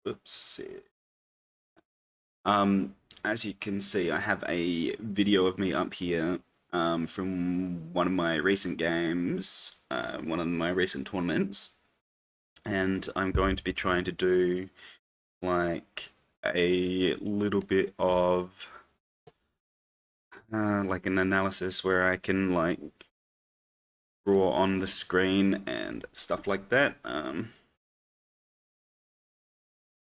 Oops. As you can see, I have a video of me up here from one of my recent games, one of my recent tournaments, and I'm going to be trying to do like a little bit of like an analysis where I can like draw on the screen and stuff like that.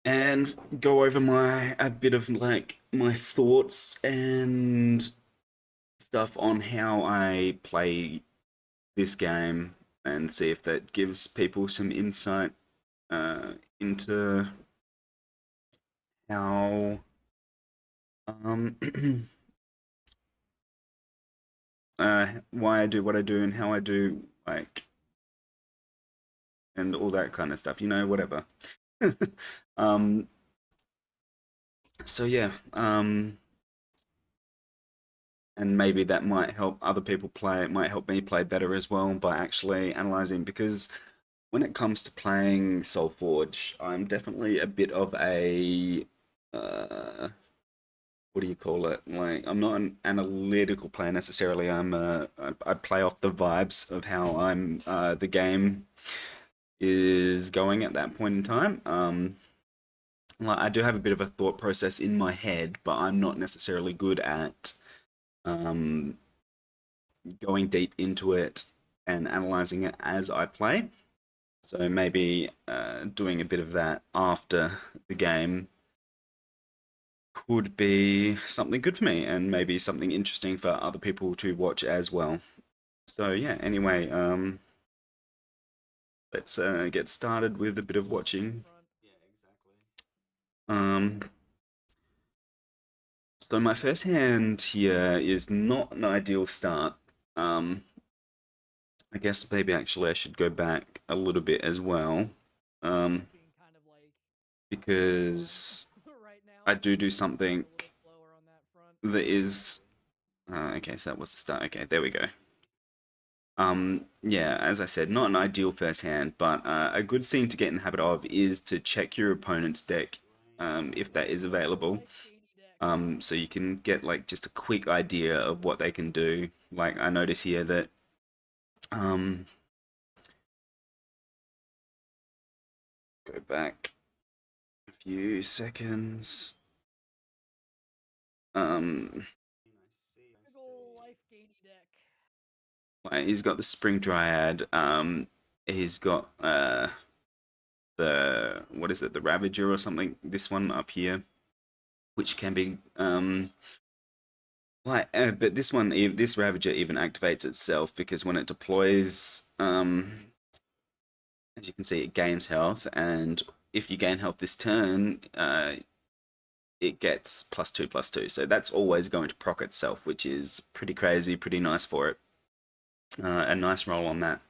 And go over my a bit of like my thoughts and stuff on how I play this game and see if that gives people some insight into how um why I do what I do and how I do like and all that kind of stuff, whatever. um so yeah, and maybe that might help other people play. It might help me play better as well by actually analyzing, because when it comes to playing SolForge, I'm definitely a bit of a what do you call it? Like, I'm not an analytical player necessarily. I play off the vibes of how the game is going at that point in time. Like, I do have a bit of a thought process in my head, but I'm not necessarily good at um going deep into it and analyzing it as I play. So maybe doing a bit of that after the game could be something good for me and maybe something interesting for other people to watch as well. So yeah, anyway, let's get started with a bit of watching. Um, so my first hand here is not an ideal start. Um, I guess maybe actually I should go back a little bit as well, um, because I do something that is okay. So that was the start. Okay, there we go. Yeah, as I said, not an ideal first hand, but a good thing to get in the habit of is to check your opponent's deck, if that is available. So you can get like just a quick idea of what they can do. Like I notice here that um, go back a few seconds. Um, like he's got the Spring Dryad. He's got the what is it, the Ravager or something? This one up here, which can be but this Ravager even activates itself because when it deploys, as you can see, it gains health, and if you gain health this turn, it gets +2/+2. So that's always going to proc itself, which is pretty crazy, pretty nice for it. A nice roll on that.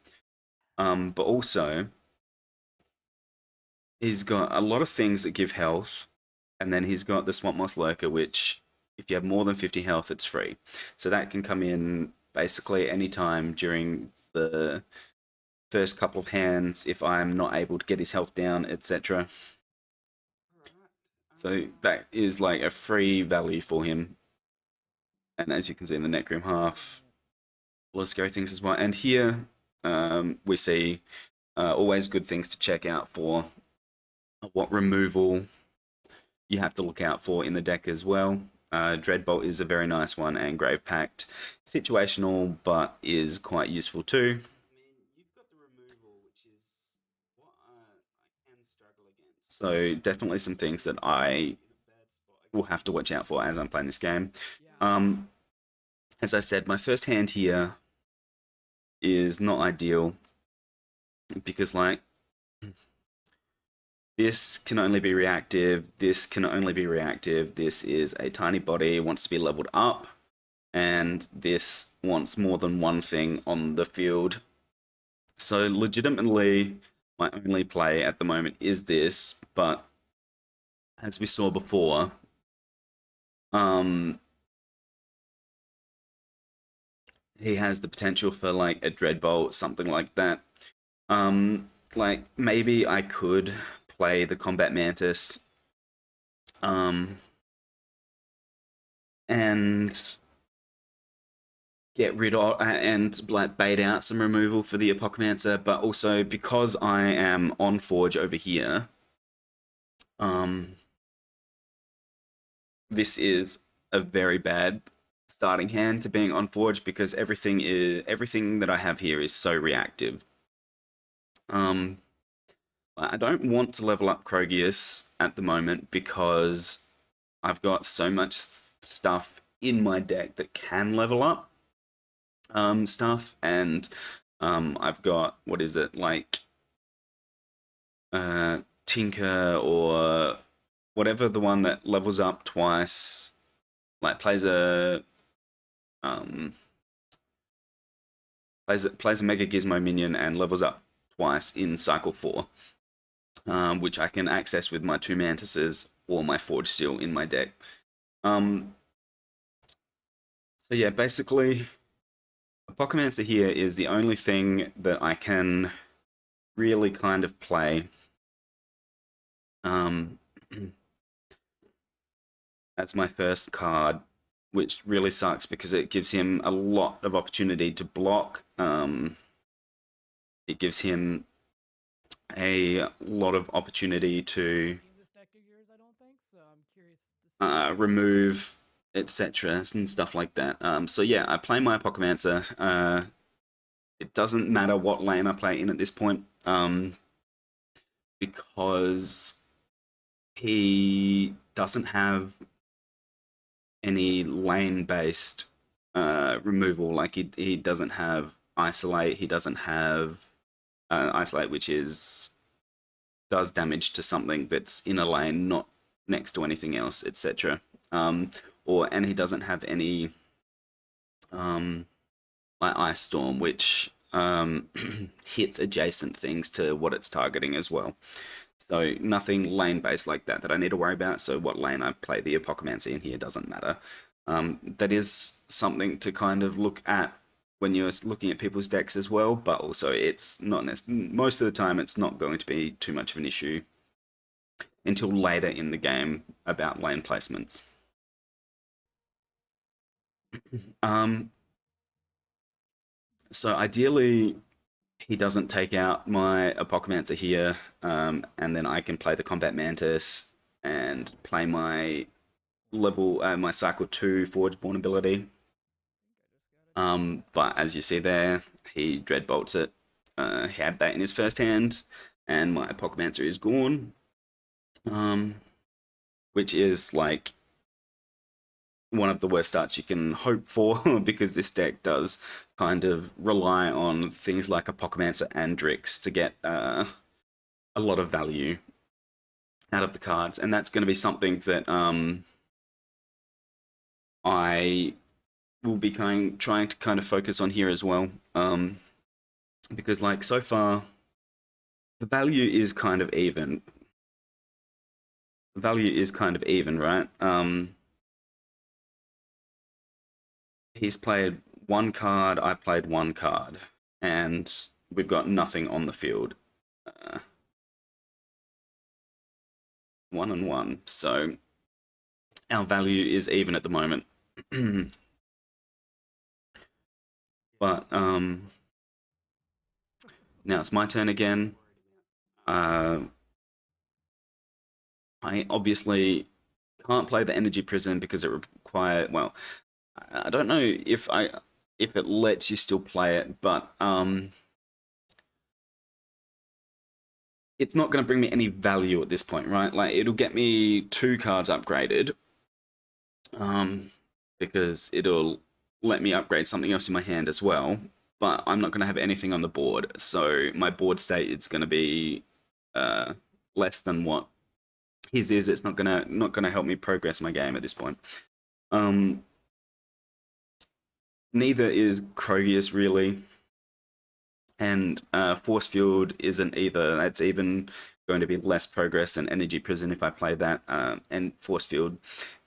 But also, he's got a lot of things that give health, and then he's got the Swamp Moss Lurker, which, if you have more than 50 health, it's free. So that can come in basically any time during the first couple of hands if I'm not able to get his health down, etc. So that is like a free value for him. And as you can see in the Neck Room half, let's go things as well. And here we see always good things to check out for what removal you have to look out for in the deck as well. Dreadbolt is a very nice one, and Grave Pact, situational, but is quite useful too. So definitely some things that I will have to watch out for as I'm playing this game. Um, as I said, my first hand here is not ideal because like this can only be reactive, this can only be reactive, this is a tiny body, wants to be leveled up, and this wants more than one thing on the field. So legitimately, my only play at the moment is this, but as we saw before, um, he has the potential for like a Dreadbolt, something like that. Like maybe I could play the Combat Mantis, and get rid of and like bait out some removal for the Apocalypser, but also because I am on Forge over here, this is a very bad starting hand to being on Forge because everything that I have here is so reactive. I don't want to level up Krogius at the moment because I've got so much stuff in my deck that can level up stuff, and I've got, what is it, like Tinker or whatever, the one that levels up twice, like plays a Mega Gizmo minion and levels up twice in cycle 4, which I can access with my 2 Mantises or my Forge Seal in my deck. So yeah, basically, Apocalypser here is the only thing that I can really kind of play as my first card, which really sucks because it gives him a lot of opportunity to block. It gives him a lot of opportunity to remove, etc., and stuff like that. So yeah, I play my Apocalypser. It doesn't matter what lane I play in at this point, because he doesn't have any lane-based removal. Like he doesn't have Isolate. He doesn't have Isolate, which does damage to something that's in a lane, not next to anything else, etc. And he doesn't have any like Ice Storm, which hits adjacent things to what it's targeting as well. So nothing lane-based like that I need to worry about. So what lane I play the Apocalypser in here doesn't matter. That is something to kind of look at when you're looking at people's decks as well, but also it's not most of the time it's not going to be too much of an issue until later in the game about lane placements. So ideally, he doesn't take out my Apocalypser here, and then I can play the Combat Mantis and play my my cycle 2 Forgeborn ability. But as you see there, he Dreadbolts it. He had that in his first hand, and my Apocalypser is gone. Which is like one of the worst starts you can hope for because this deck does kind of rely on things like Apocalypser and Drix to get a lot of value out of the cards, and that's going to be something that I will be trying to kind of focus on here as well, because like so far the value is kind of even. The value is kind of even, right? He's played 1 card, I played 1 card, and we've got nothing on the field. 1 and 1, so our value is even at the moment. But now it's my turn again. I obviously can't play the Energy Prison because it requires, well, I don't know if it lets you still play it, but it's not going to bring me any value at this point, right? Like it'll get me 2 cards upgraded, because it'll let me upgrade something else in my hand as well. But I'm not going to have anything on the board, so my board state is going to be less than what his is. It's not gonna help me progress my game at this point. Neither is Krogius really, and Force Field isn't either. That's even going to be less progress than Energy Prison if I play that. And Force Field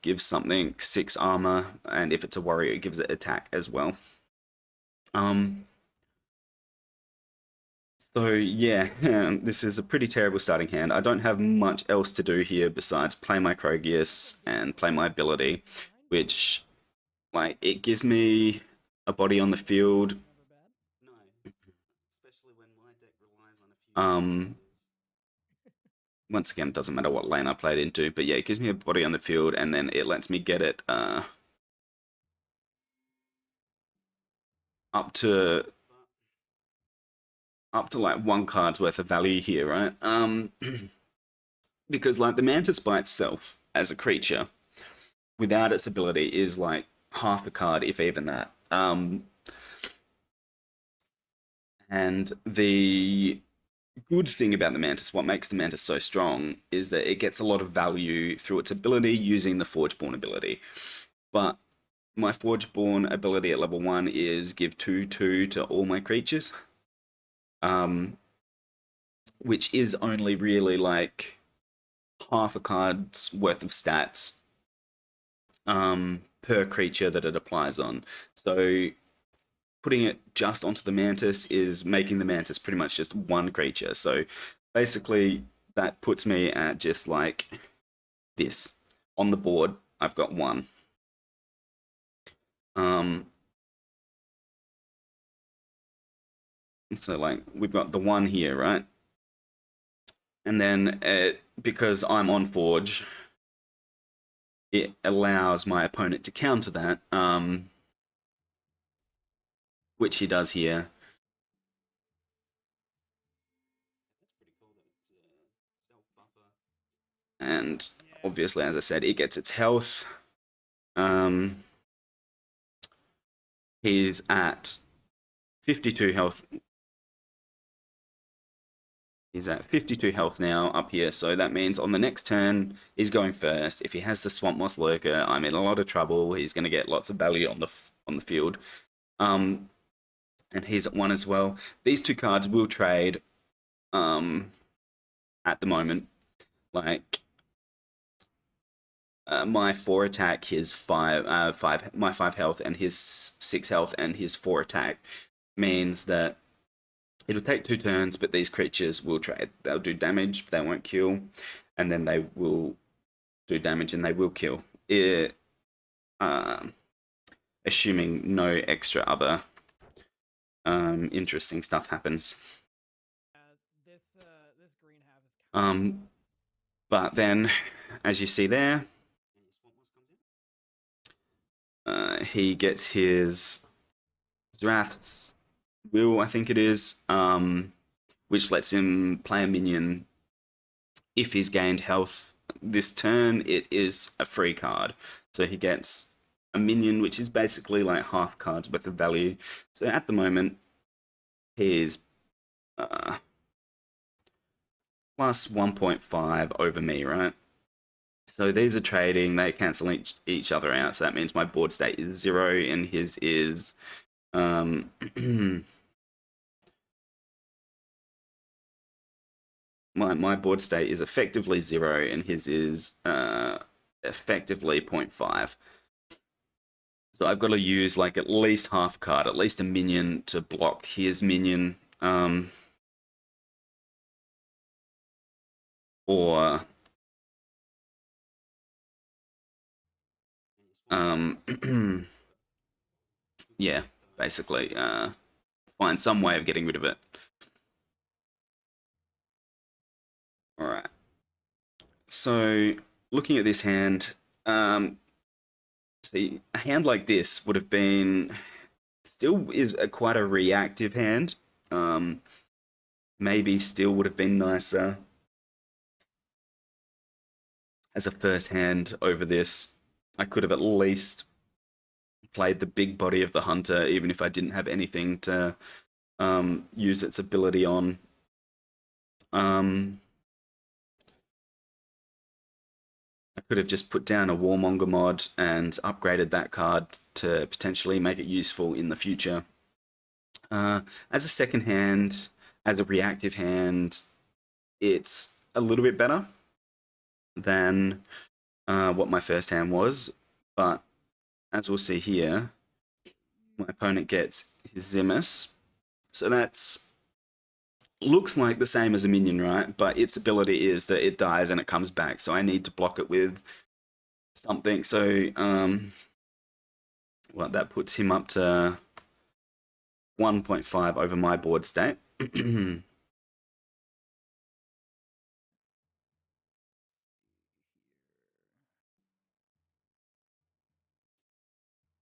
gives something 6 armor, and if it's a warrior, it gives it attack as well. So yeah, this is a pretty terrible starting hand. I don't have much else to do here besides play my Krogius and play my ability, which like it gives me a body on the field. Um, Once again, it doesn't matter what lane I played into, but yeah, it gives me a body on the field, and then it lets me get it up to like one card's worth of value here, right? Because like the Mantis by itself as a creature, without its ability, is like half a card, if even that. And the good thing about the Mantis, what makes the Mantis so strong, is that it gets a lot of value through its ability using the Forgeborn ability. But my Forgeborn ability at level 1 is give 2/2 to all my creatures, um, which is only really like half a card's worth of stats per creature that it applies on. So putting it just onto the Mantis is making the Mantis pretty much just one creature. So basically, that puts me at just like this. On the board, I've got one. Um, so like we've got the one here, right? And then because I'm on Forge, it allows my opponent to counter that, which he does here. And obviously, as I said, it gets its health. Um, he's at 52 health. He's at 52 health now up here, so that means on the next turn, he's going first. If he has the Swamp Moss Lurker, I'm in a lot of trouble. He's going to get lots of value on the field. And he's at 1 as well. These two cards will trade at the moment. Like, my 4 attack, his 5, my 5 health, and his 6 health, and his 4 attack means that it'll take 2 turns, but these creatures will trade. They'll do damage, but they won't kill, and then they will do damage and they will kill. Uh, Assuming no extra other interesting stuff happens. But then, as you see there, he gets his Zrath's Will, I think it is, which lets him play a minion. If he's gained health this turn, it is a free card. So he gets a minion, which is basically like half cards worth of value. So at the moment, he is plus 1.5 over me, right? So these are trading, they cancel each other out. So that means my board state is 0 and his is my board state is effectively 0 and his is effectively 0.5. So I've got to use like at least half a card, at least a minion to block his minion. Or yeah, basically find some way of getting rid of it. All right. So looking at this hand, see, a hand like this would have been still is quite a reactive hand. Maybe still would have been nicer as a first hand over this. I could have at least played the big body of the hunter, even if I didn't have anything to use its ability on. I could have just put down a Warmonger mod and upgraded that card to potentially make it useful in the future. As a second hand, as a reactive hand, it's a little bit better than what my first hand was, but as we'll see here, my opponent gets his Zimus, so that's looks like the same as a minion, right? But its ability is that it dies and it comes back. So I need to block it with something. So well, that puts him up to 1.5 over my board state.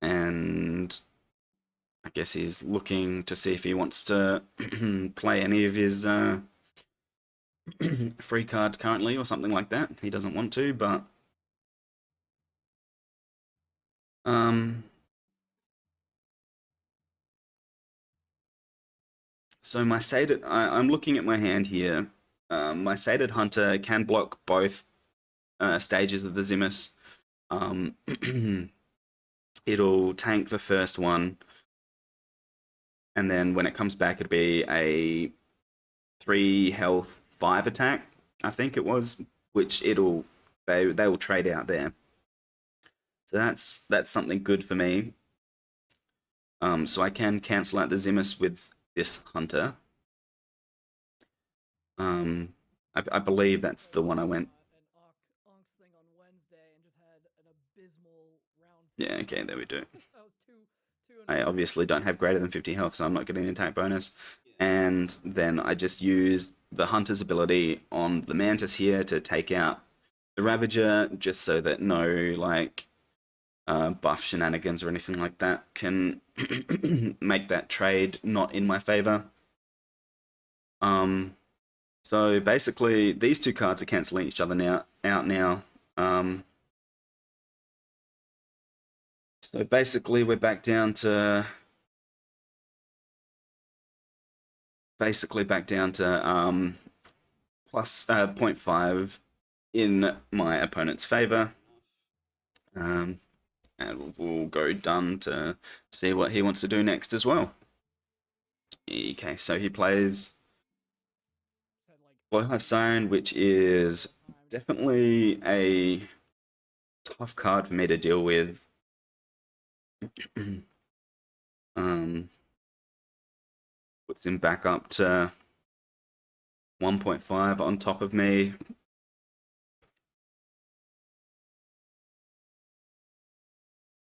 And I guess he's looking to see if he wants to play any of his free cards currently or something like that. He doesn't want to, but so my sated, I'm looking at my hand here. My sated hunter can block both stages of the Zimus. It'll tank the first one, and then when it comes back, it'll be a 3 health 5 attack. I think it was, which they will trade out there. So that's something good for me. So I can cancel out the Zimus with this hunter. I believe that's the one I went. Yeah, okay, there we do. I obviously don't have greater than 50 health, so I'm not getting an attack bonus. And then I just use the hunter's ability on the mantis here to take out the ravager, just so that no like buff shenanigans or anything like that can make that trade not in my favor. So basically, these two cards are cancelling each other out now. So basically, we're back down to plus 0.5 in my opponent's favor. And we'll go done to see what he wants to do next as well. Okay, so he plays Blowhive Siren, which is definitely a tough card for me to deal with. Puts him back up to 1.5 on top of me.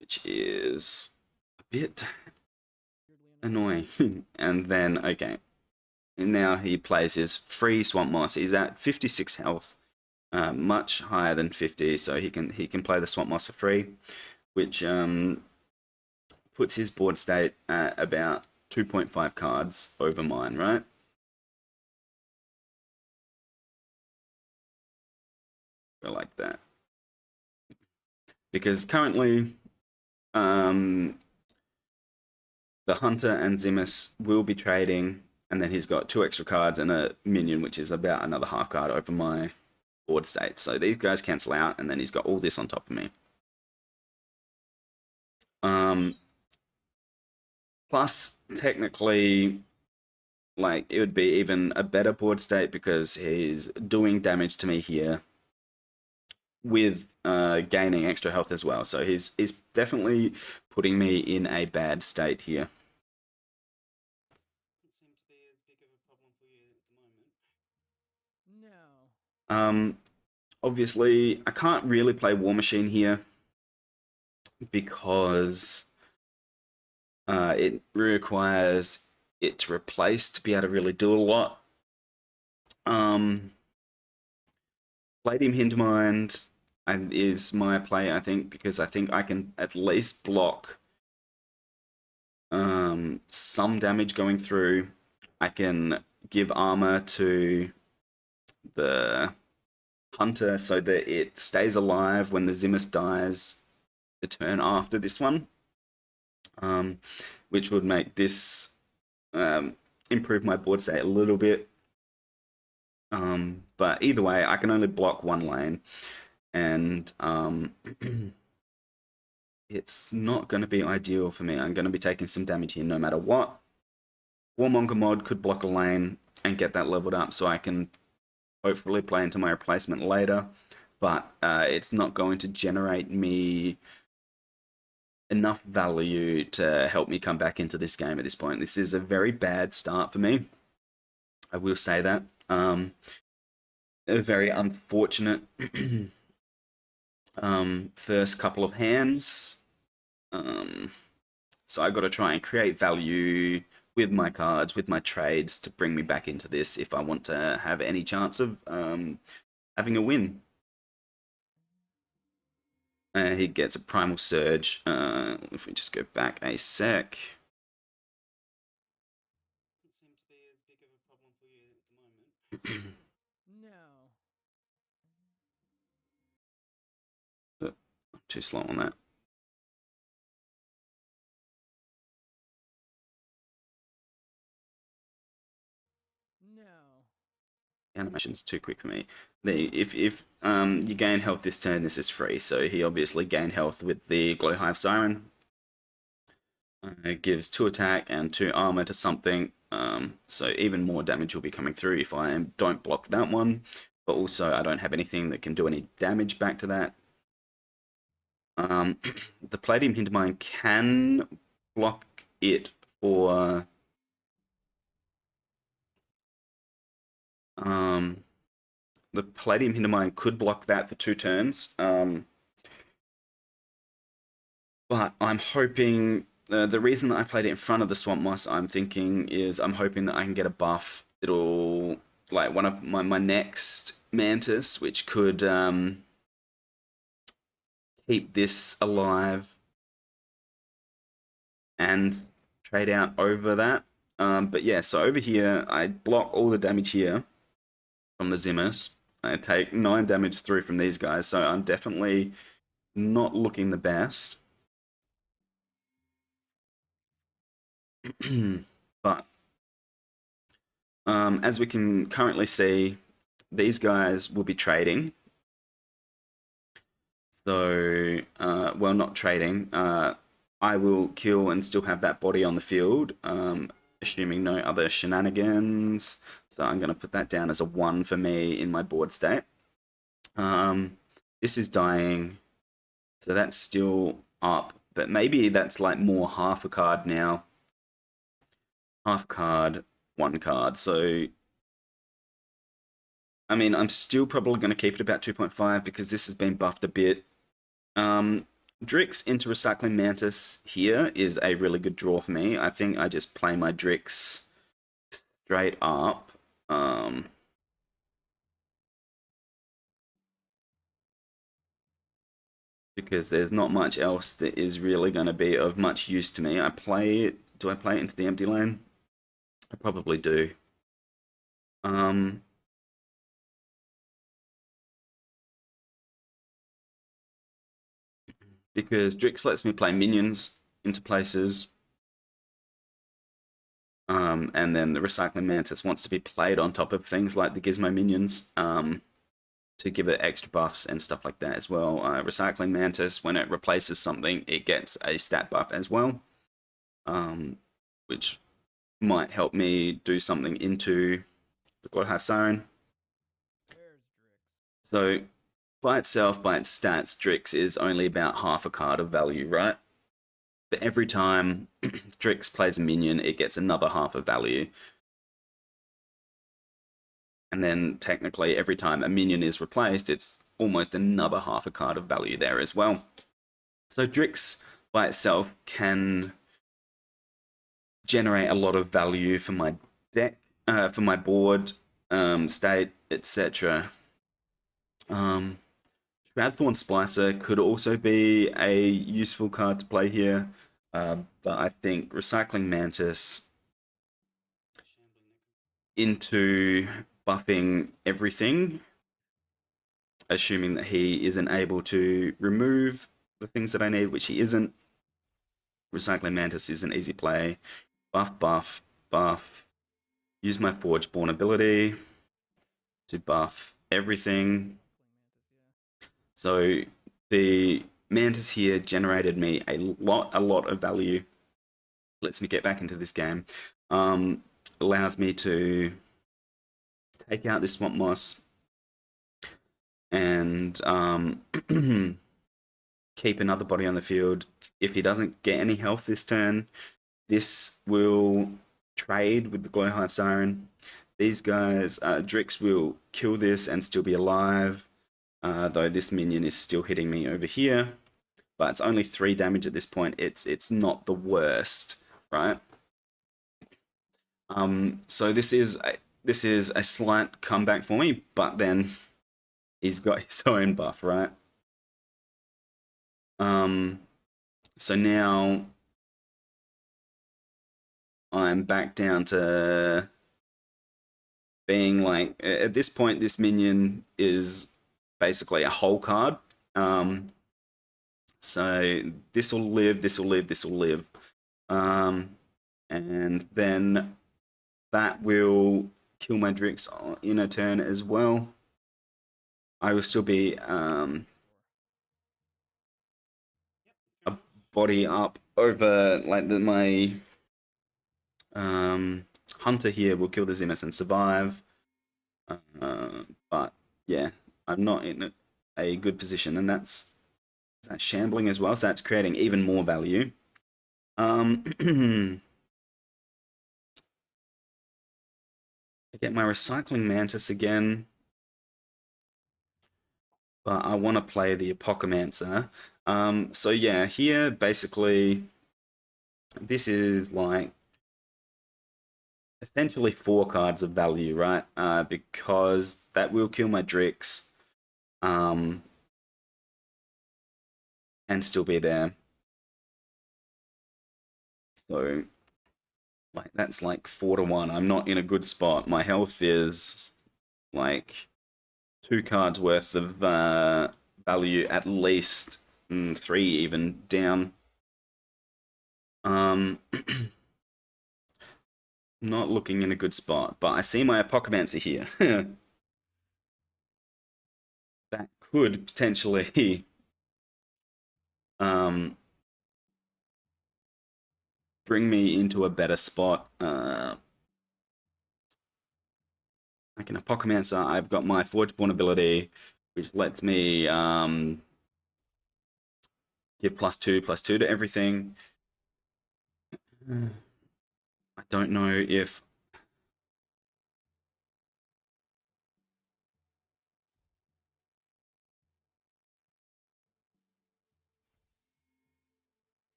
Which is a bit annoying. And then, okay. And now he plays his free Swamp Moss. He's at 56 health. Much higher than 50, so he can play the Swamp Moss for free, which puts his board state at about 2.5 cards over mine, right? I like that. Because currently, the Hunter and Zimus will be trading, and then he's got 2 extra cards and a minion, which is about another half card over my board state. So these guys cancel out, and then he's got all this on top of me. Plus, technically, like, it would be even a better board state because he's doing damage to me here with gaining extra health as well. So he's definitely putting me in a bad state here. Obviously, I can't really play War Machine here because it requires it to replace to be able to really do a lot. Played him Hintermind is my play, I think, because I think I can at least block some damage going through. I can give armor to the Hunter so that it stays alive when the Zimus dies the turn after this one, which would make this improve my board state a little bit. But either way, I can only block one lane, and it's not going to be ideal for me. I'm going to be taking some damage here no matter what. Warmonger mod could block a lane and get that leveled up so I can hopefully play into my replacement later, but it's not going to generate me enough value to help me come back into this game at this point. This is a very bad start for me. I will say that. A very unfortunate first couple of hands. Um, so I got to try and create value with my cards, with my trades to bring me back into this if I want to have any chance of having a win. He gets a primal surge. If we just go back a sec. Doesn't seem to be as big of a problem for you at the moment. No. But I'm too slow on that. No. Animation's too quick for me. If you gain health this turn, this is free. So he obviously gained health with the Glowhive Siren. It gives 2 attack and 2 armor to something. So even more damage will be coming through if I don't block that one. But also I don't have anything that can do any damage back to that. The Palladium Hintermine can block it for the Palladium Hintermine could block that for 2 turns. But I'm hoping the reason that I played it in front of the Swamp Moss, I'm thinking, is I'm hoping that I can get a buff that'll like one of my next Mantis, which could keep this alive and trade out over that. But yeah, so over here I block all the damage here from the Zimmers. I take 9 damage through from these guys, so I'm definitely not looking the best. But as we can currently see, these guys will be trading. So, well, not trading. I will kill and still have that body on the field, assuming no other shenanigans. So I'm going to put that down as a 1 for me in my board state. This is dying, so that's still up, but maybe that's like more half a card now. Half card, 1 card. So I mean, I'm still probably going to keep it about 2.5 because this has been buffed a bit. Drix into Recycling Mantis here is a really good draw for me. I think I just play my Drix straight up. Because there's not much else that is really going to be of much use to me. I play it. Do I play it into the empty lane? I probably do. Because Drix lets me play minions into places. And then the Recycling Mantis wants to be played on top of things like the Gizmo minions to give it extra buffs and stuff like that as well. Recycling Mantis, when it replaces something, it gets a stat buff as well, which might help me do something into the Glowhive Siren. Where's Drix? So by itself, by its stats, Drix is only about half a card of value, right? But every time Drix plays a minion, it gets another half of value. And then technically, every time a minion is replaced, it's almost another half a card of value there as well. So Drix by itself can generate a lot of value for my deck, for my board, state, etc. Shroudthorn Splicer could also be a useful card to play here, but I think Recycling Mantis into buffing everything, assuming that he isn't able to remove the things that I need, which he isn't. Recycling Mantis is an easy play. Buff, buff, buff. Use my Forgeborn ability to buff everything. So the Mantis here generated me a lot of value. Lets me get back into this game. Allows me to take out this Swamp Moss and keep another body on the field. If he doesn't get any health this turn, this will trade with the Glowhive Siren. These guys, Drix will kill this and still be alive, though this minion is still hitting me over here. But it's only 3 damage at this point. It's not the worst, right? So this is a slight comeback for me, but then he's got his own buff, right? So now I'm back down to being like, at this point, this minion is basically a whole card. So this will live, this will live, this will live. And then that will kill my Drix in a turn as well. I will still be a body up over like my Hunter here will kill the Zimus and survive. But yeah, I'm not in a good position, and that's shambling as well, so that's creating even more value. I get my Recycling Mantis again, but I want to play the Apocomancer. So yeah, here basically this is like essentially 4 cards of value, right? Because that will kill my Drix, and still be there. So like that's like 4-1. I'm not in a good spot. My health is like 2 cards worth of value at least, 3 even down. Not looking in a good spot, but I see my Apocomancer here. That could potentially bring me into a better spot. Like an Apocomancer, I've got my Forgeborn ability, which lets me give +2/+2 to everything. I don't know if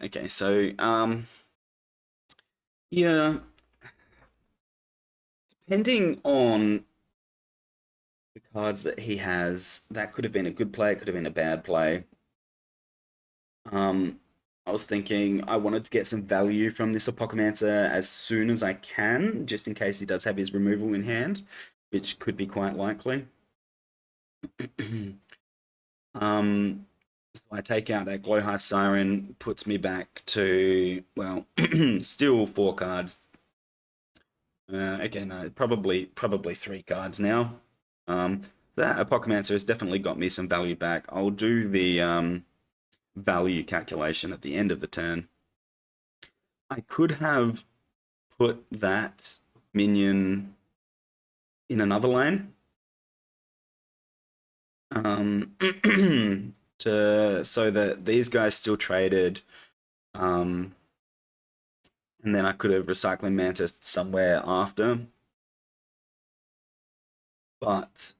okay, so yeah, depending on the cards that he has, that could have been a good play, it could have been a bad play. I was thinking I wanted to get some value from this Apocomancer as soon as I can, just in case he does have his removal in hand, which could be quite likely. So I take out that Glowhive Siren, puts me back to, well, still 4 cards. Okay, no, probably 3 cards now. So that Apocomancer has definitely got me some value back. I'll do the value calculation at the end of the turn. I could have put that minion in another lane. So that these guys still traded. And then I could have Recycling Mantis somewhere after. But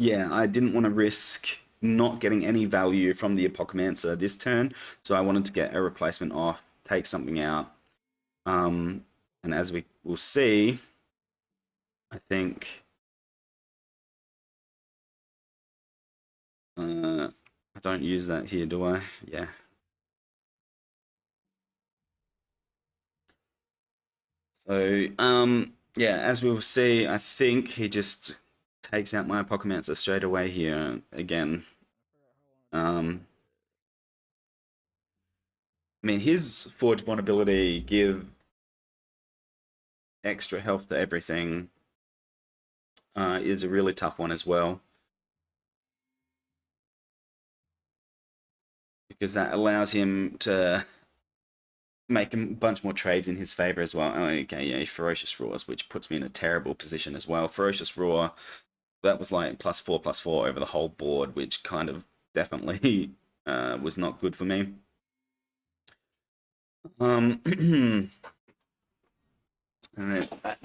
yeah, I didn't want to risk not getting any value from the Apocomancer this turn, so I wanted to get a replacement off, take something out. And as we will see, I think I don't use that here, do I? Yeah. So, yeah, as we will see, I think he just takes out my Apocomancer straight away here again. I mean, his Forge Bond ability give extra health to everything is a really tough one as well. Because that allows him to make a bunch more trades in his favor as well. Oh, okay, yeah, Ferocious Roars, which puts me in a terrible position as well. Ferocious Roar, that was like +4/+4 over the whole board, which kind of definitely was not good for me. And that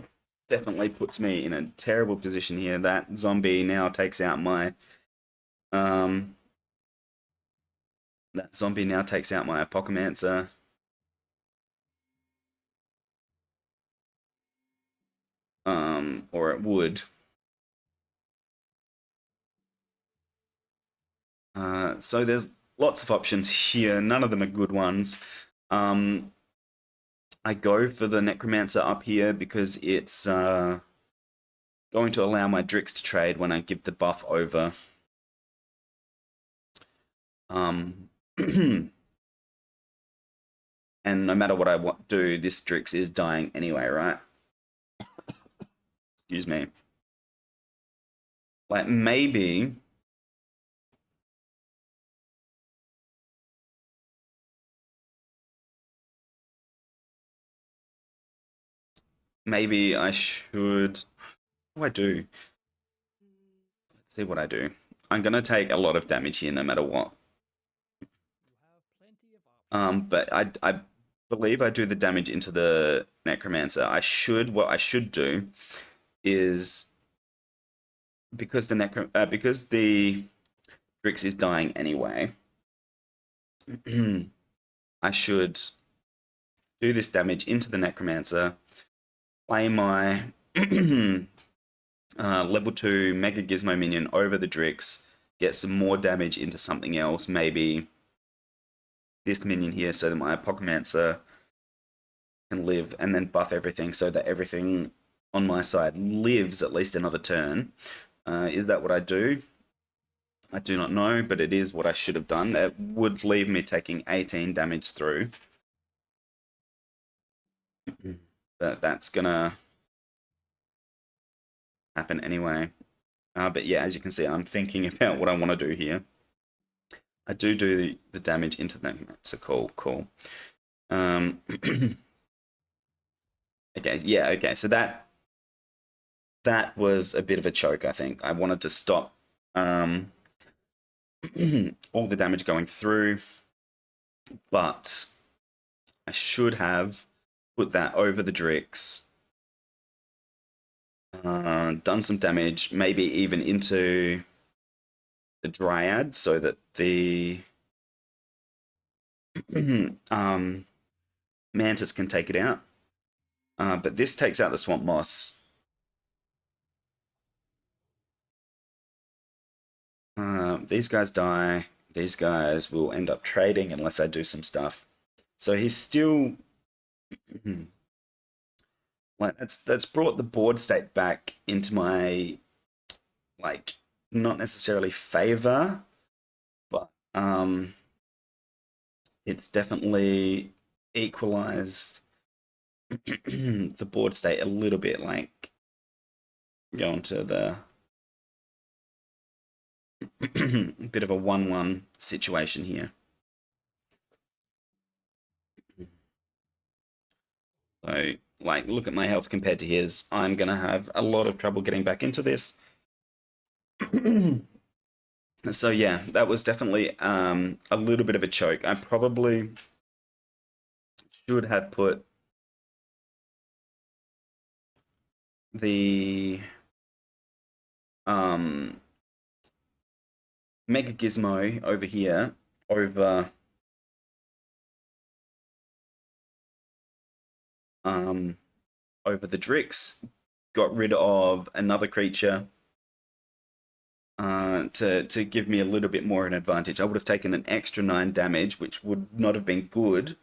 definitely puts me in a terrible position here. That zombie now takes out my um, that zombie now takes out my Apocamancer. Or it would. So there's lots of options here. None of them are good ones. Um, I go for the Necromancer up here because it's going to allow my Drix to trade when I give the buff over. And no matter what I do, this Drix is dying anyway, right? Excuse me. Like maybe I should. What do I do? Let's see what I do. I'm gonna take a lot of damage here, no matter what. But I believe I do the damage into the Necromancer. What I should do is because the Drix is dying anyway. I should do this damage into the Necromancer, play my level 2 Mega Gizmo minion over the Drix, get some more damage into something else, maybe this minion here, so that my Apocamancer can live, and then buff everything so that everything on my side lives at least another turn. Is that what I do? I do not know, but it is what I should have done. It would leave me taking 18 damage through. But that's gonna happen anyway. But yeah, as you can see, I'm thinking about what I want to do here. I do the damage into them. So cool. Okay, yeah, okay. So that was a bit of a choke, I think. I wanted to stop all the damage going through, but I should have put that over the Drix, done some damage, maybe even into the Dryad, so that the Mantis can take it out. But this takes out the Swamp Moss. These guys die. These guys will end up trading unless I do some stuff. So he's still like that's brought the board state back into my like not necessarily favor, but it's definitely equalized the board state a little bit, like going to the bit of a 1-1 situation here. So, like, look at my health compared to his. I'm going to have a lot of trouble getting back into this. So, yeah, that was definitely a little bit of a choke. I probably should have put the Mega Gizmo over here over over the Drix, got rid of another creature to give me a little bit more of an advantage. I would have taken an extra 9 damage, which would not have been good,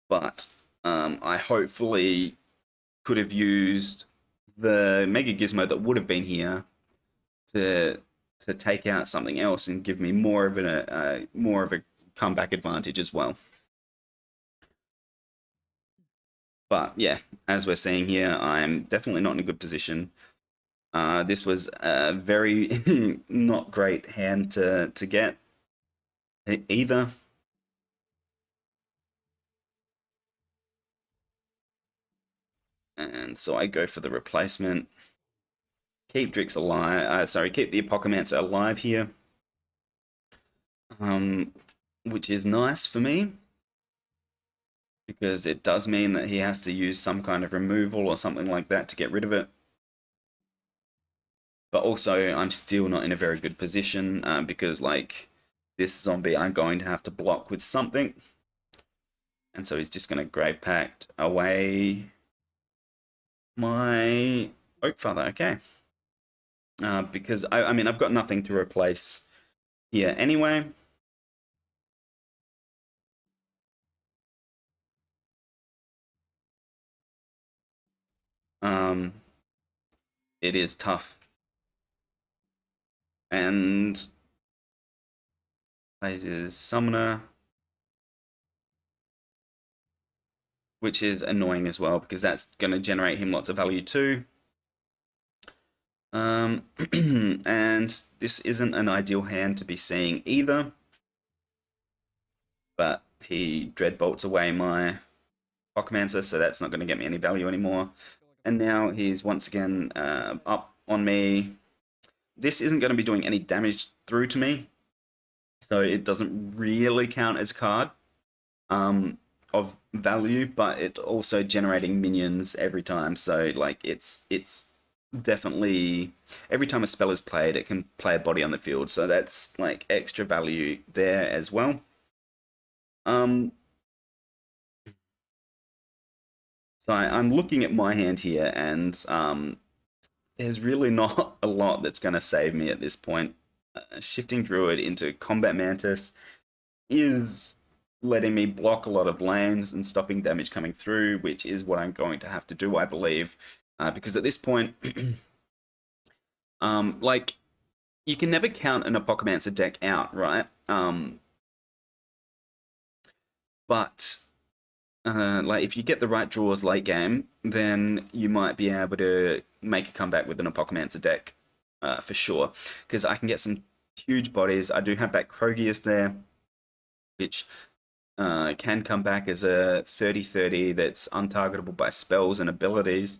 but I hopefully could have used the Mega Gizmo that would have been here to take out something else and give me more of a comeback advantage as well. But yeah, as we're seeing here, I'm definitely not in a good position. This was a very not great hand to get either. And so I go for the replacement. Keep Drix alive. Sorry, keep the Apocamancer alive here. which is nice for me because it does mean that he has to use some kind of removal or something like that to get rid of it. But also, I'm still not in a very good position because, like, this zombie I'm going to have to block with something. And so he's just going to Grave Pact away my Oak Father. Okay. Because, I mean, I've got nothing to replace here anyway. Um, it is tough. And plays his Summoner, which is annoying as well because that's going to generate him lots of value too. And this isn't an ideal hand to be seeing either. But he Dreadbolts away my Pockmancer, so that's not going to get me any value anymore. And now he's once again up on me. This isn't going to be doing any damage through to me, so it doesn't really count as a card of value, but it also generating minions every time. So like it's definitely every time a spell is played, it can play a body on the field. So that's like extra value there as well. Um, so I'm looking at my hand here, and there's really not a lot that's going to save me at this point. Shifting Druid into Combat Mantis is letting me block a lot of lanes and stopping damage coming through, which is what I'm going to have to do, I believe. Because at this point, like, you can never count an Apocalypse deck out, right? But like if you get the right draws late game, then you might be able to make a comeback with an Apocalypse deck for sure. Because I can get some huge bodies. I do have that Krogius there, which can come back as a 30/30 that's untargetable by spells and abilities.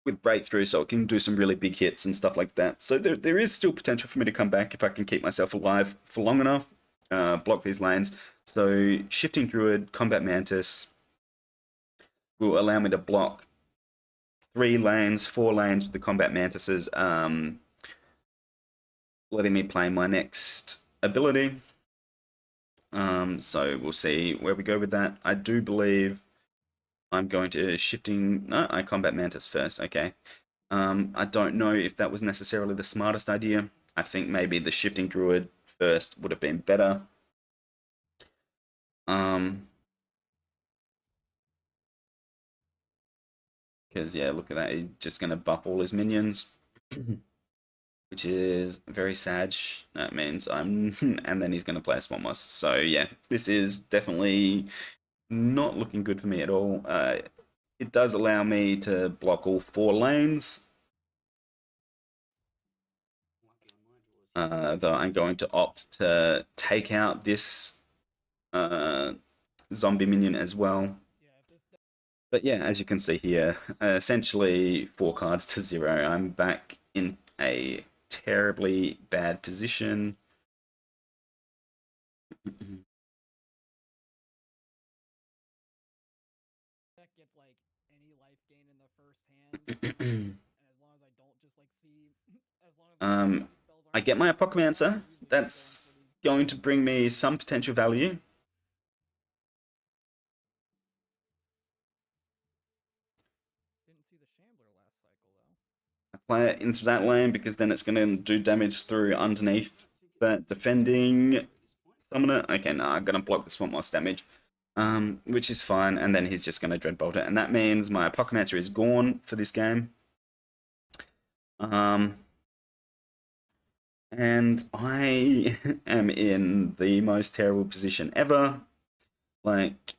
With breakthrough, so it can do some really big hits and stuff like that. So there is still potential for me to come back if I can keep myself alive for long enough, block these lanes. So Shifting Druid, Combat Mantis will allow me to block 3 lanes, 4 lanes with the Combat Mantises, letting me play my next ability. So we'll see where we go with that. I do believe I'm going to Shifting... No, I Combat Mantis first, okay. I don't know if that was necessarily the smartest idea. I think maybe the Shifting Druid first would have been better. Because, yeah, look at that. He's just going to buff all his minions. Which is very sad. That means I'm... and then he's going to play a Swamp Moss. So, yeah, this is definitely not looking good for me at all. It does allow me to block all 4 lanes. Though I'm going to opt to take out this zombie minion as well. But yeah, as you can see here, essentially 4 cards to 0. I'm back in a terribly bad position. That gets like any life gain in the first hand, and as long as I don't just like see, as long as my spells I aren't get my like Apocalypse. using That's pretty. going to bring me some potential value. Didn't see the Shambler last cycle though. I play it into that lane because then it's going to do damage through underneath that defending summoner. Okay, no, I'm going to block the Swamp Moss damage, which is fine. And then he's just going to Dreadbolt it. And that means my Apocalypse is gone for this game. And I am in the most terrible position ever. Like,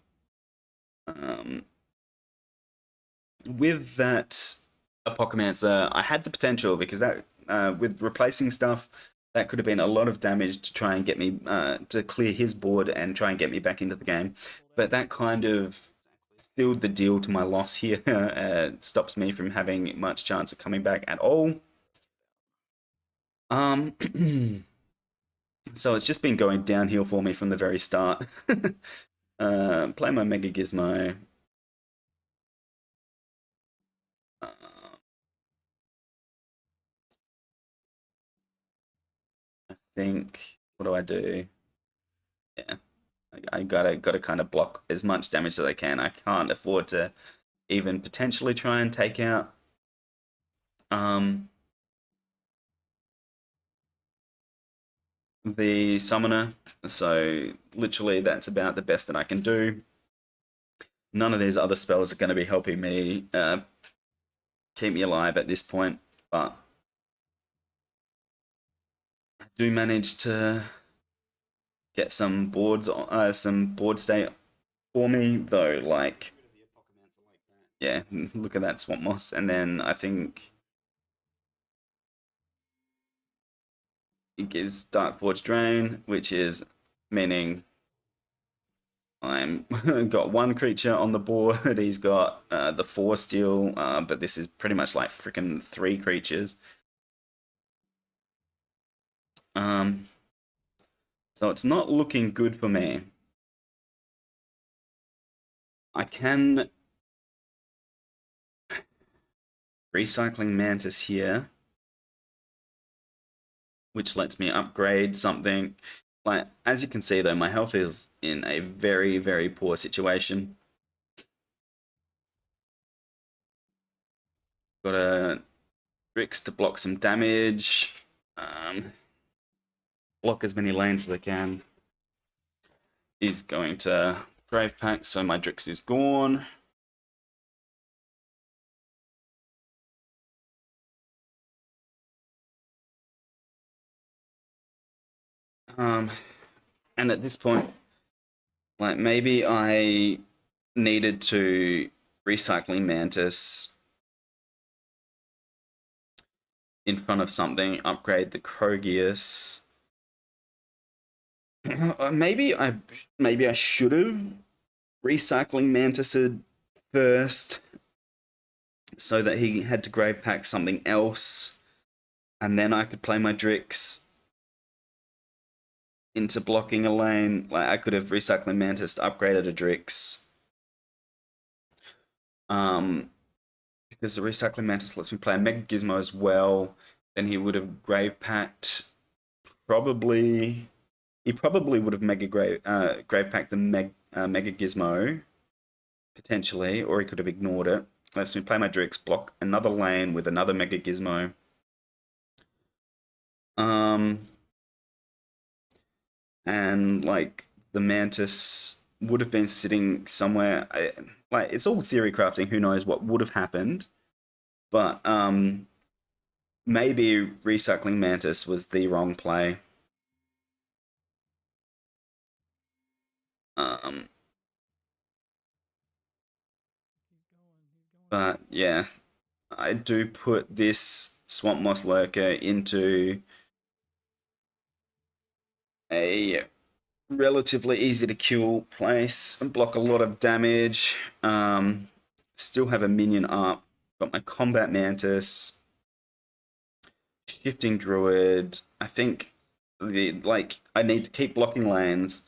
with that Apocalypse, I had the potential because that with replacing stuff, that could have been a lot of damage to try and get me to clear his board and try and get me back into the game. But that kind of sealed the deal to my loss here. Stops me from having much chance of coming back at all. So it's just been going downhill for me from the very start. Play my Mega Gizmo. Uh, I think, what do I do? Yeah, I gotta kind of block as much damage as I can. I can't afford to even potentially try and take out um the summoner. So literally, that's about the best that I can do. None of these other spells are going to be helping me keep me alive at this point, but I do manage to get some board state for me though. Like, yeah, look at that swamp moss, and then I think it gives Dark Forge Drain, which is meaning I'm got one creature on the board. He's got the four steel, but this is pretty much like freaking three creatures. Um, so it's not looking good for me. I can recycling mantis here, which lets me upgrade something. Like, as you can see though, my health is in a very, very poor situation. Got a Rix to block some damage. Um, block as many lanes as I can. He's going to Grave Pack, so my Drix is gone. Um, and at this point, like maybe I needed to recycling Mantis in front of something, upgrade the Krogius. Maybe I should have recycling Mantis first, so that he had to grave pack something else, and then I could play my Drix into blocking a lane. Like I could have recycling Mantis upgraded a Drix. Um, because the recycling Mantis lets me play a Mega Gizmo as well. Then he would have grave packed probably. He probably would have grave packed the Mega Gizmo potentially, or he could have ignored it. Lets me play my Drix, block another lane with another Mega Gizmo. Um, and like the Mantis would have been sitting somewhere. Like it's all theory crafting. Who knows what would have happened? But maybe recycling Mantis was the wrong play. Um, but yeah, I do put this Swamp Moss Lurker into a relatively easy to kill place and block a lot of damage. Still have a minion up. Got my Combat Mantis, Shifting Druid. I think I need to keep blocking lanes.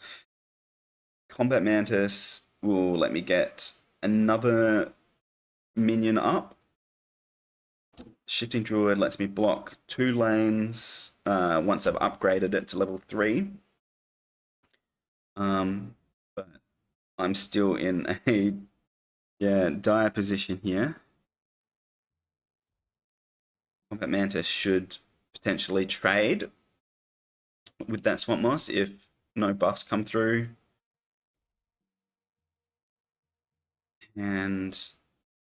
Combat Mantis will let me get another minion up. Shifting Druid lets me block two lanes once I've upgraded it to level 3. But I'm still in a dire position here. Combat Mantis should potentially trade with that Swamp Moss if no buffs come through. And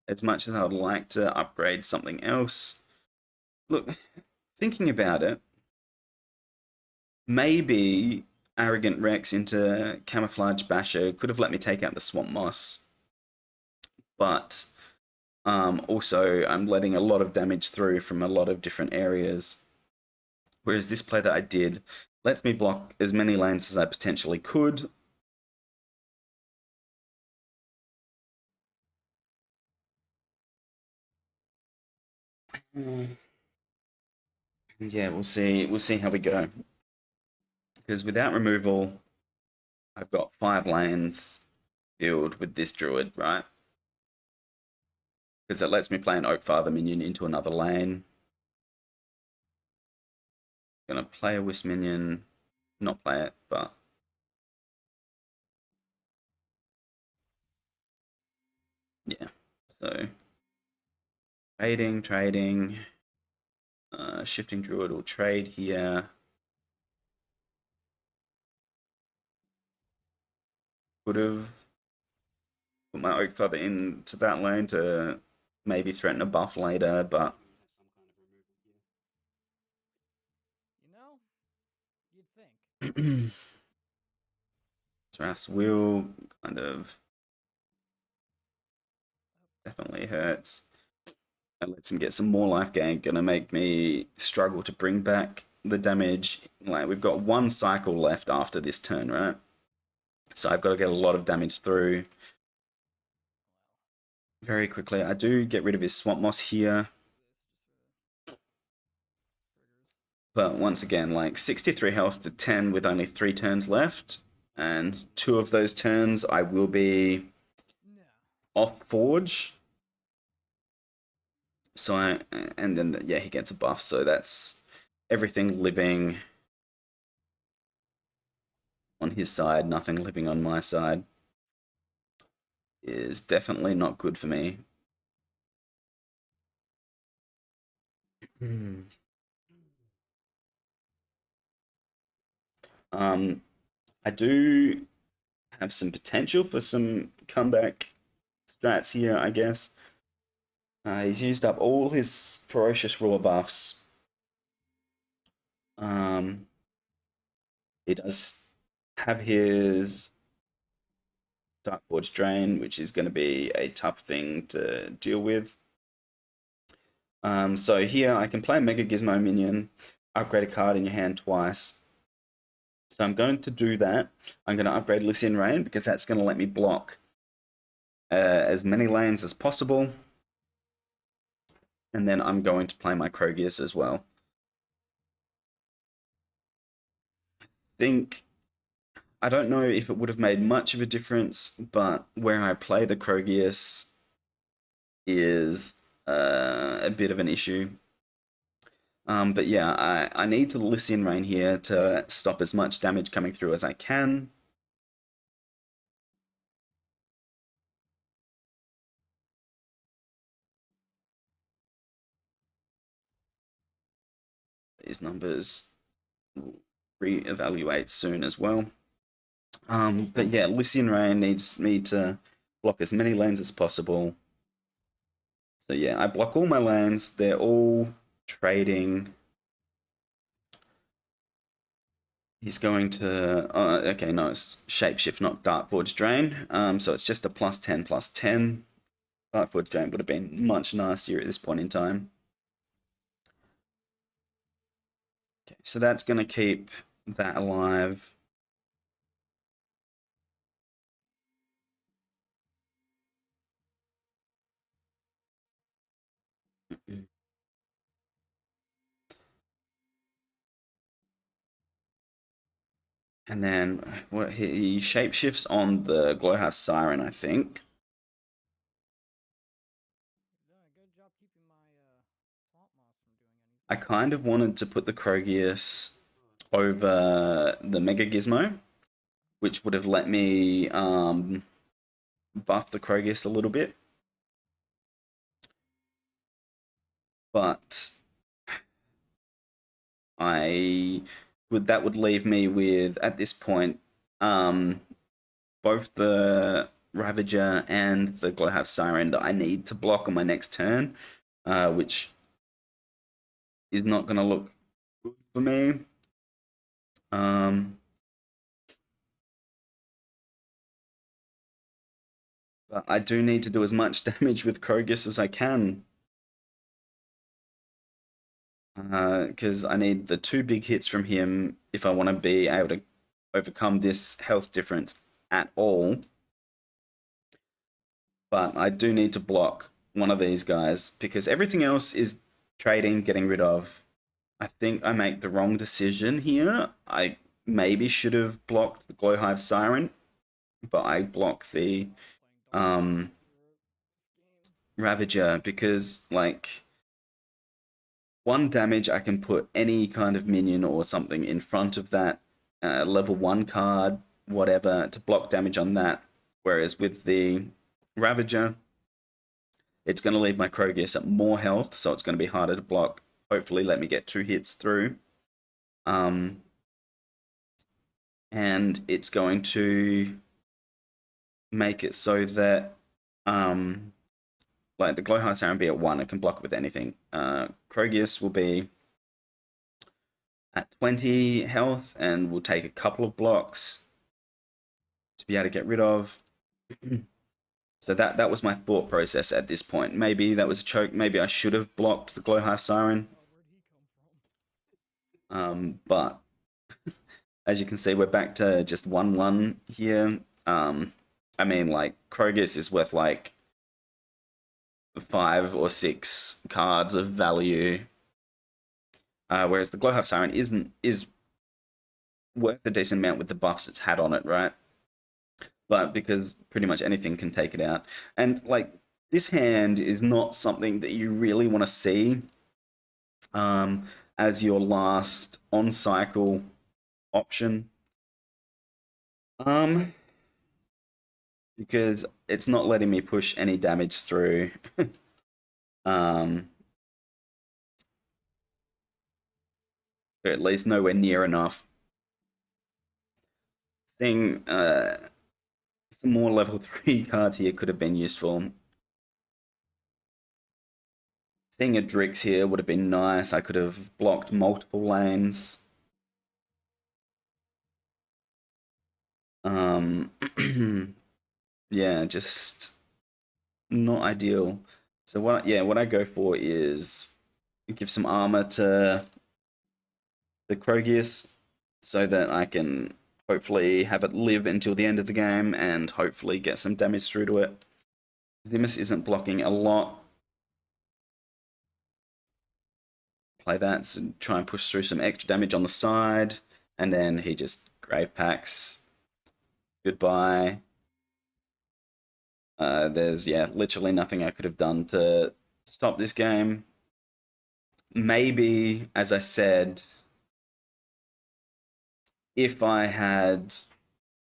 as much as I would like to upgrade something else, look, thinking about it, maybe Arrogant Rex into Camouflage Basher could have let me take out the Swamp Moss. But also, I'm letting a lot of damage through from a lot of different areas. Whereas this play that I did lets me block as many lanes as I potentially could. Yeah, we'll see. We'll see how we go. Because without removal, I've got 5 lanes filled with this druid, right? Because it lets me play an Oakfather minion into another lane. Gonna play a Wisp minion, not play it, but yeah. So trading. Shifting druid will trade here. Could have put my Oakfather into that lane to maybe threaten a buff later, but You know, you'd think. Thras will kind of definitely hurts. It lets him get some more life gain. Gonna make me struggle to bring back the damage. Like, we've got 1 cycle left after this turn, right? So I've got to get a lot of damage through very quickly. I do get rid of his Swamp Moss here. But once again, like 63 health to 10 with only 3 turns left. And 2 of those turns I will be off Forge. So and then yeah, he gets a buff. So that's everything living on his side, nothing living on my side. Is definitely not good for me. I do have some potential for some comeback strats here, I guess. He's used up all his ferocious ruler buffs. He does have his Dark Forge Drain, which is going to be a tough thing to deal with. So here I can play a Mega Gizmo minion, upgrade a card in your hand twice. So I'm going to do that. I'm going to upgrade Lycian Rain because that's going to let me block as many lanes as possible. And then I'm going to play my Krogius as well. I don't know if it would have made much of a difference, but where I play the Krogius is a bit of an issue. But yeah, I need to Lycian Rain here to stop as much damage coming through as I can. These numbers will re-evaluate soon as well. But yeah, Lycian Rain needs me to block as many lanes as possible. So yeah, I block all my lanes. They're all trading. He's going to... okay, no, it's Shapeshift, not Dark Forge Drain. So it's just a +10, +10. Dark Forge Drain would have been much nastier at this point in time. Okay, so that's going to keep that alive. And then what he shapeshifts on the Glowhouse Siren, I think. You're doing a good job keeping my swamp moss from doing anything. I kind of wanted to put the Krogius over the Mega Gizmo, which would have let me buff the Krogius a little bit. But that would leave me with, at this point, both the Ravager and the Glowhouse Siren that I need to block on my next turn, which is not going to look good for me. But I do need to do as much damage with Krogus as I can. Because I need the 2 big hits from him if I want to be able to overcome this health difference at all. But I do need to block one of these guys because everything else is trading, getting rid of. I think I make the wrong decision here. I maybe should have blocked the Glowhive Siren, but I blocked the Playing double um, Ravager this game. Ravager because, like, one damage I can put any kind of minion or something in front of that level 1 card, whatever, to block damage on that. Whereas with the Ravager, it's going to leave my Krogus at more health, so it's going to be harder to block. Hopefully, let me get 2 hits through. Um, and it's going to make it so that like the Glowheart Siren be at 1, it can block it with anything. Krogus will be at 20 health and will take a couple of blocks to be able to get rid of. So that was my thought process at this point. Maybe that was a choke. Maybe I should have blocked the Glowhive Siren. Oh, where'd he come from? But as you can see, we're back to just 1-1 here. I mean, like, Krogus is worth like 5 or 6 cards of value, whereas the Glowhive Siren is worth a decent amount with the buffs it's had on it, right? But because pretty much anything can take it out, and like this hand is not something that you really want to see as your last on cycle option, because it's not letting me push any damage through. um, or at least nowhere near enough. Seeing some more level 3 cards here could have been useful. Seeing a Drix here would have been nice. I could have blocked multiple lanes. Um, yeah, just not ideal. So what I go for is give some armor to the Krogius so that I can hopefully have it live until the end of the game and hopefully get some damage through to it. Zimus isn't blocking a lot. Play that, so try and push through some extra damage on the side, and then he just grave packs. Goodbye. There's literally nothing I could have done to stop this game. Maybe, as I said, if I had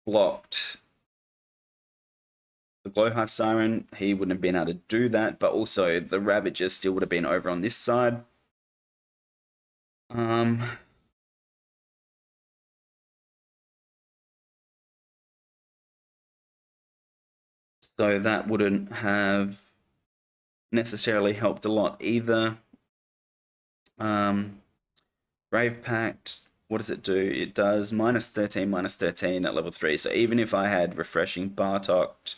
blocked the Glowhive Siren, he wouldn't have been able to do that, but also the Ravager still would have been over on this side. So that wouldn't have necessarily helped a lot either. Brave Pact, what does it do? It does -13 at level 3. So even if I had Refreshing Bartok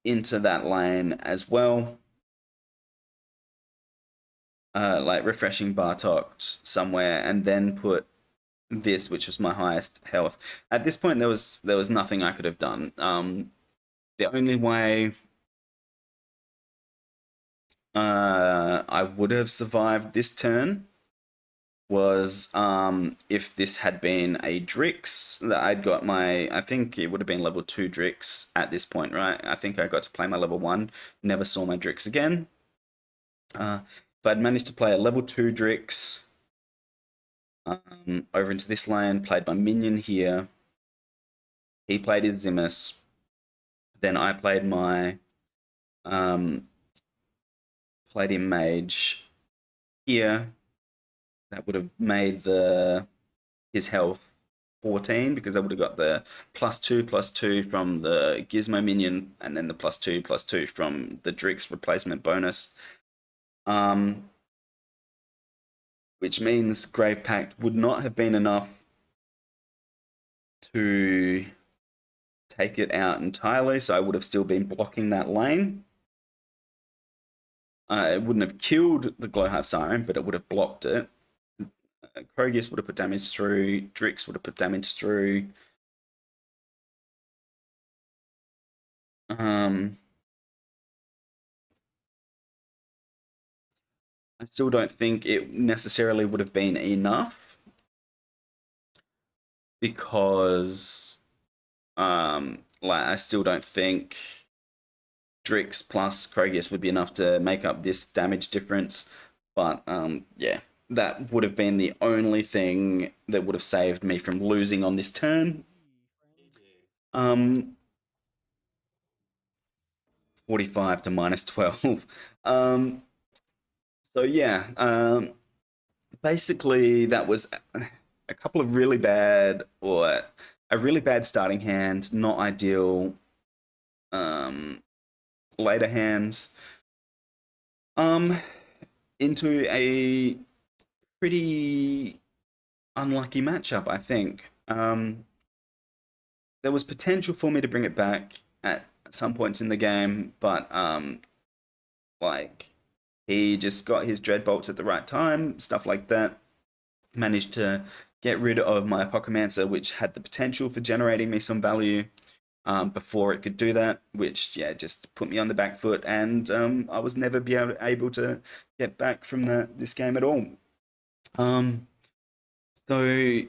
into that lane as well, like Refreshing Bartok somewhere, and then put this, which was my highest health. At this point, there was nothing I could have done. The only way I would have survived this turn was if this had been a Drix that I'd got I think it would have been level 2 Drix at this point, right? I think I got to play my level 1, never saw my Drix again. If I'd managed to play a level 2 Drix over into this lane, played my minion here, he played his Zimus, then I played my played in Mage here, that would have made his health 14 because I would have got the +2/+2 from the Gizmo minion and then the +2/+2 from the Drix replacement bonus. Which means Grave Pact would not have been enough to take it out entirely, so I would have still been blocking that lane. It wouldn't have killed the Glowhive Siren, but it would have blocked it. Krogus would have put damage through, Drix would have put damage through. I still don't think it necessarily would have been enough because like I still don't think Drix plus Krogius would be enough to make up this damage difference. But yeah, that would have been the only thing that would have saved me from losing on this turn. Um, 45 to minus 12. um, so yeah, basically that was a couple of really bad or a really bad starting hand, not ideal um, later hands. Um, into a pretty unlucky matchup, I think. There was potential for me to bring it back at some points in the game, but like he just got his dread bolts at the right time, stuff like that. Managed to get rid of my Apocamancer, which had the potential for generating me some value before it could do that, which yeah just put me on the back foot, and I was never able to get back from this game at all. Um, so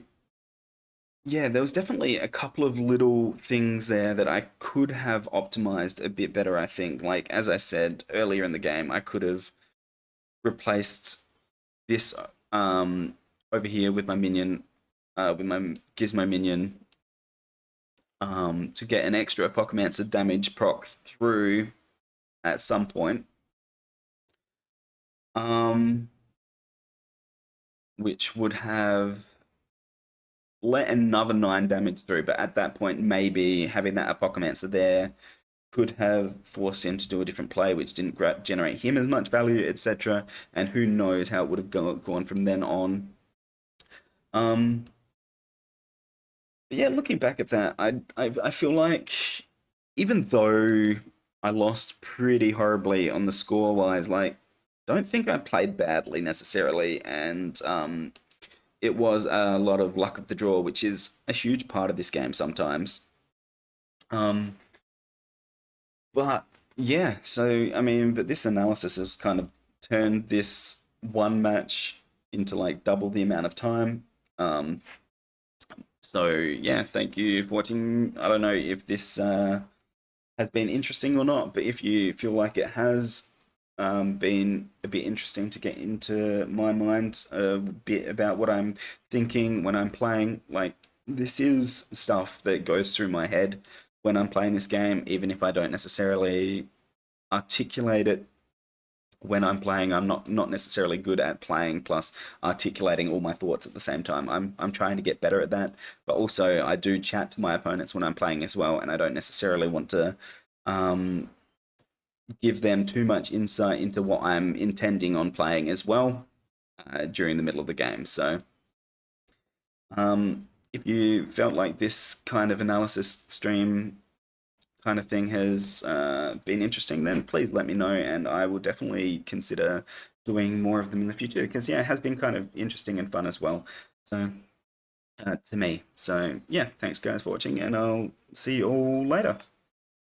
yeah, there was definitely a couple of little things there that I could have optimized a bit better, I think. Like, as I said earlier in the game, I could have replaced this over here with my minion, with my Gizmo minion, to get an extra Apocamancer damage proc through at some point. Um, which would have let another 9 damage through, but at that point, maybe having that Apocamancer there could have forced him to do a different play, which didn't generate him as much value, etc. And who knows how it would have gone from then on. Um, but yeah, looking back at that, I feel like even though I lost pretty horribly on the score wise, like don't think I played badly necessarily, and it was a lot of luck of the draw, which is a huge part of this game sometimes. Um, But yeah, so I mean, but this analysis has kind of turned this one match into like double the amount of time. Um, so yeah, thank you for watching. I don't know if this has been interesting or not, but if you feel like it has been a bit interesting to get into my mind a bit about what I'm thinking when I'm playing, like this is stuff that goes through my head when I'm playing this game, even if I don't necessarily articulate it when I'm playing. I'm not necessarily good at playing plus articulating all my thoughts at the same time. I'm trying to get better at that, but also I do chat to my opponents when I'm playing as well, and I don't necessarily want to um, give them too much insight into what I'm intending on playing as well during the middle of the game. So if you felt like this kind of analysis stream kind of thing has been interesting, then please let me know, and I will definitely consider doing more of them in the future. Because yeah, it has been kind of interesting and fun as well. So to me, so yeah, thanks guys for watching, and I'll see you all later.